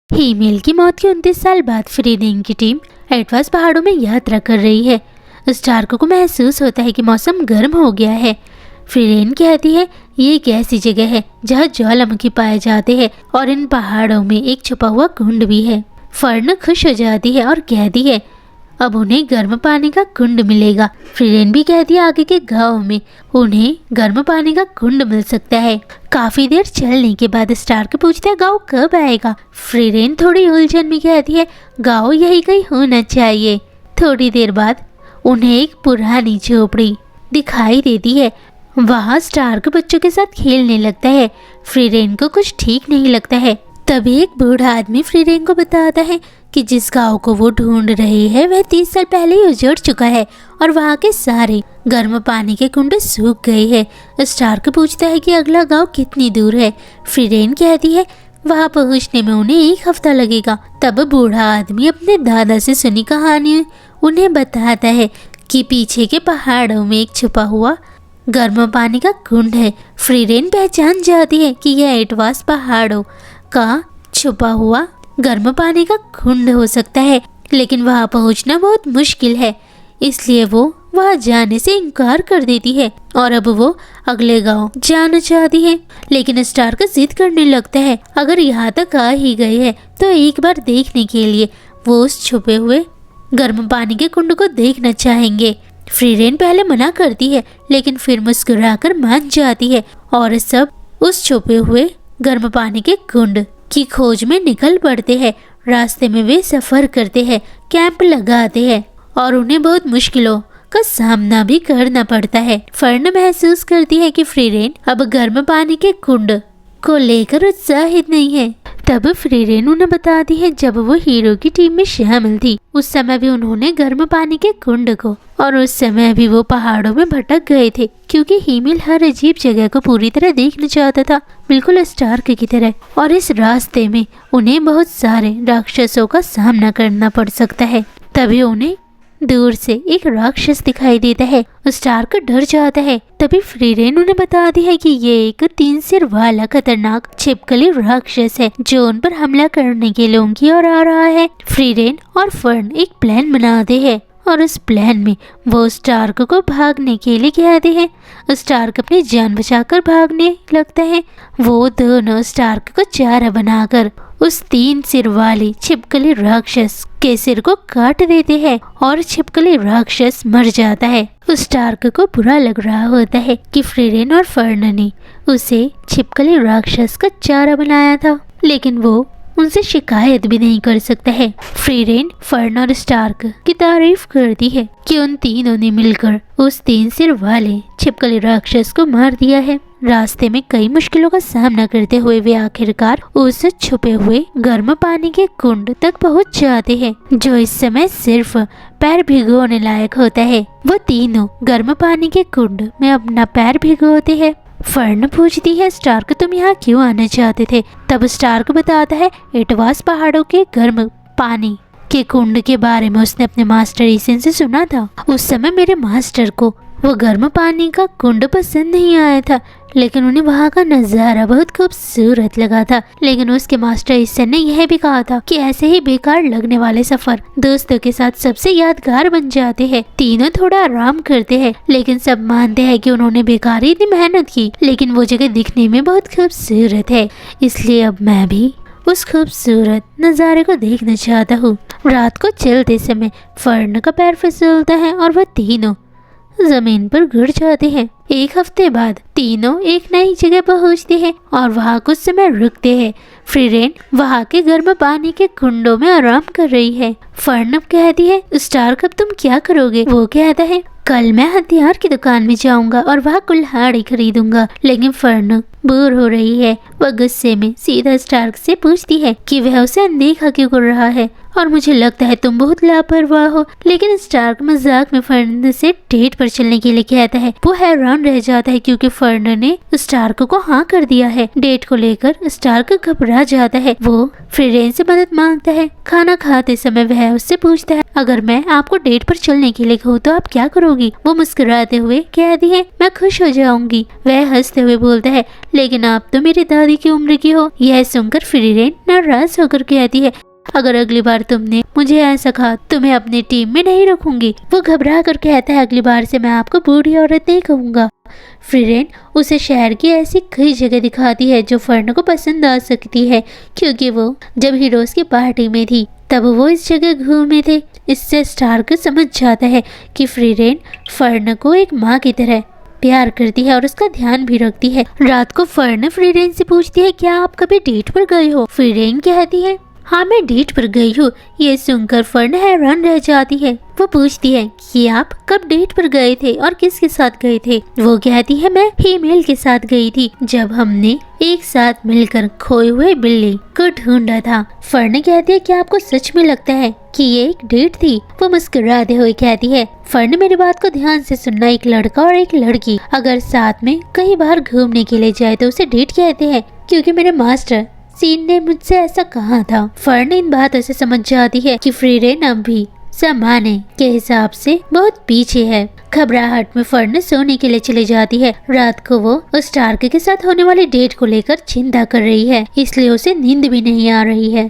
हीमेल की मौत के 29 साल बाद फ्रीरेन की टीम एडवास पहाड़ों में यात्रा कर रही है। स्टार्क को महसूस होता है कि मौसम गर्म हो गया है। फ्रीरेन कहती है ये एक ऐसी जगह है जहाँ ज्वालामुखी पाए जाते हैं और इन पहाड़ों में एक छुपा हुआ कुंड भी है। फर्न खुश हो जाती है और कहती है अब उन्हें गर्म पानी का कुंड मिलेगा। फ्रीरेन भी कहती है आगे के गांव में उन्हें गर्म पानी का कुंड मिल सकता है। काफी देर चलने के बाद स्टार्क पूछता है गांव कब आएगा। फ्रीरेन थोड़ी उलझन में कहती है गांव यही कहीं होना चाहिए। थोड़ी देर बाद उन्हें एक पुरानी झोपड़ी दिखाई देती है। वहाँ स्टार्क बच्चों के साथ खेलने लगता है। फ्रीरेन को कुछ ठीक नहीं लगता है। तभी एक बूढ़ा आदमी फ्रीरेन को बताता है कि जिस गांव को वो ढूंढ रहे हैं वह 30 साल पहले ही उजड़ चुका है और वहाँ के सारे गर्म पानी के कुंड सूख गए हैं। स्टार्क पूछता है कि अगला गांव कितनी दूर है। फ्रीरेन कहती है वहाँ पहुँचने में उन्हें 1 हफ्ता लगेगा। तब बूढ़ा आदमी अपने दादा से सुनी कहानी उन्हें बताता है कि पीछे के पहाड़ों में एक छुपा हुआ गर्म पानी का कुंड है। फ्रीरेन पहचान जाती है कि यह एडवास पहाड़ों का छुपा हुआ गर्म पानी का कुंड हो सकता है, लेकिन वहां पहुंचना बहुत मुश्किल है। इसलिए वो वहां जाने से इनकार कर देती है और अब वो अगले गांव जाना चाहती है। लेकिन स्टार्क जिद करने लगता है अगर यहाँ तक आ ही गए हैं तो एक बार देखने के लिए वो उस छुपे हुए गर्म पानी के कुंड को देखना चाहेंगे। फ्रीरेन पहले मना करती है लेकिन फिर मुस्कुराकर मान जाती है और सब उस छुपे हुए गर्म पानी के कुंड की खोज में निकल पड़ते हैं। रास्ते में वे सफर करते हैं, कैंप लगाते हैं और उन्हें बहुत मुश्किलों का सामना भी करना पड़ता है। फर्न महसूस करती है कि फ्रीरेन अब गर्म पानी के कुंड को लेकर उत्साहित नहीं है। तब फ्रीरेन उन्हें बताती है जब वो हीरो की टीम में शामिल थी उस समय भी उन्होंने गर्म पानी के कुंड को और उस समय भी वो पहाड़ों में भटक गए थे क्योंकि हीमेल हर अजीब जगह को पूरी तरह देखना चाहता था, बिल्कुल स्टार्क की तरह। और इस रास्ते में उन्हें बहुत सारे राक्षसों का सामना करना पड़ सकता है। तभी उन्हें दूर से एक राक्षस दिखाई देता है। स्टार्क डर जाता है। तभी फ्रीरेन उन्हें बताती है कि ये एक 3 सिर वाला खतरनाक छिपकली राक्षस है जो उन पर हमला करने के लिए उनकी ओर आ रहा है। फ्रीरेन और फर्न एक प्लान बनाते हैं और उस प्लान में वो स्टार्क को भागने के लिए कहते हैं। स्टार्क अपनी जान बचाकर भागने लगता है। वो दोनों स्टार्क को चारा बनाकर उस 3 सिर वाली छिपकली राक्षस के सिर को काट देते हैं और छिपकली राक्षस मर जाता है। उस स्टार्क को बुरा लग रहा होता है कि फ्रीरेन और फर्न ने उसे छिपकली राक्षस का चारा बनाया था, लेकिन वो उनसे शिकायत भी नहीं कर सकता है। फ्रीरेन फर्न और स्टार्क की तारीफ करती है कि उन तीनों ने मिलकर उस 3 सिर वाले छिपकली राक्षस को मार दिया है। रास्ते में कई मुश्किलों का सामना करते हुए वे आखिरकार उस छुपे हुए गर्म पानी के कुंड तक पहुंच जाते हैं जो इस समय सिर्फ पैर भिगोने लायक होता है। वो तीनों गर्म पानी के कुंड में अपना पैर भिगोते हैं। फर्न पूछती है स्टार्क तुम यहाँ क्यों आना चाहते थे। तब स्टार्क बताता है एडवास पहाड़ों के गर्म पानी के कुंड के बारे में उसने अपने मास्टर ईसन से सुना था। उस समय मेरे मास्टर को वो गर्म पानी का कुंड पसंद नहीं आया था, लेकिन उन्हें वहाँ का नज़ारा बहुत खूबसूरत लगा था। लेकिन उसके मास्टर ईसन ने यह भी कहा था कि ऐसे ही बेकार लगने वाले सफर दोस्तों के साथ सबसे यादगार बन जाते हैं। तीनों थोड़ा आराम करते हैं लेकिन सब मानते हैं कि उन्होंने बेकार ही इतनी मेहनत की, लेकिन वो जगह दिखने में बहुत खूबसूरत है, इसलिए अब मैं भी उस खूबसूरत नज़ारे को देखना चाहता हूँ। रात को चलते समय फर्न का पैर फिसलता है और वह तीनों जमीन पर गिर जाते हैं। 1 हफ्ते बाद तीनों एक नई जगह पहुंचते हैं और वहाँ कुछ समय रुकते हैं। फ्रीरेन वहाँ के गर्म पानी के कुंडों में आराम कर रही है। फर्न कहती है स्टार्क अब तुम क्या करोगे। वो कहता है कल मैं हथियार की दुकान में जाऊंगा और वहाँ कुल्हाड़ी खरीदूंगा। लेकिन फर्न बोर हो रही है। वह गुस्से में सीधा स्टार्क से पूछती है कि वह उसे अनदेखा क्यों कर रहा है और मुझे लगता है तुम बहुत लापरवाह हो। लेकिन स्टार्क मजाक में फर्न से डेट पर चलने के लिए कहता है। वो हैरान रह जाता है क्योंकि फर्न ने स्टार्क को हाँ कर दिया है। डेट को लेकर स्टार्क घबरा जाता है। वो फ्रीरेन से मदद मांगता है। खाना खाते समय वह उससे पूछता है अगर मैं आपको डेट पर चलने के लिए कहूँ तो आप क्या करोगी? वो मुस्कुराते हुए कहती है, मैं खुश हो जाऊंगी। वह हंसते हुए बोलता है, लेकिन आप तो मेरी दादी की उम्र की हो। यह सुनकर फ्रीरेन नाराज होकर कहती है, अगर अगली बार तुमने मुझे ऐसा कहा तो मैं अपनी टीम में नहीं रखूंगी। वो घबरा कर कहता है, अगली बार से मैं आपको बूढ़ी औरत नहीं कहूंगा। फ्रीरेन उसे शहर की ऐसी कई जगह दिखाती है जो फर्न को पसंद आ सकती है, क्योंकि वो जब हीरोज की पार्टी में थी तब वो इस जगह घूमे थे। इससे स्टार्क समझ जाता है कि फ्रीरेन फर्न को एक माँ की तरह प्यार करती है और उसका ध्यान भी रखती है। रात को फर्न फ्रीरेन से पूछती है, क्या आप कभी डेट पर गए हो? फ्रीरेन कहती है, हाँ मैं डेट पर गई हूँ। ये सुनकर फर्न हैरान रह जाती है। वो पूछती है कि आप कब डेट पर गए थे और किसके साथ गए थे? वो कहती है, मैं फीमेल के साथ गई थी जब हमने एक साथ मिलकर खोए हुए बिल्ली को ढूंढा था। फर्न कहती है, क्या आपको सच में लगता है कि ये एक डेट थी? वो मुस्कुराते हुए कहती है, फर्न मेरी बात को ध्यान से सुनना, एक लड़का और एक लड़की अगर साथ में कई बार घूमने के लिए जाए तो उसे डेट कहते हैं, क्योंकि मेरे मास्टर सीन ने मुझसे ऐसा कहा था। फर्न इन बातों से समझ जाती है कि फ्रीरेन अब भी जमाने के हिसाब से बहुत पीछे है। घबराहट में फर्न सोने के लिए चली जाती है। रात को वो स्टार्क के साथ होने वाली डेट को लेकर चिंता कर रही है, इसलिए उसे नींद भी नहीं आ रही है।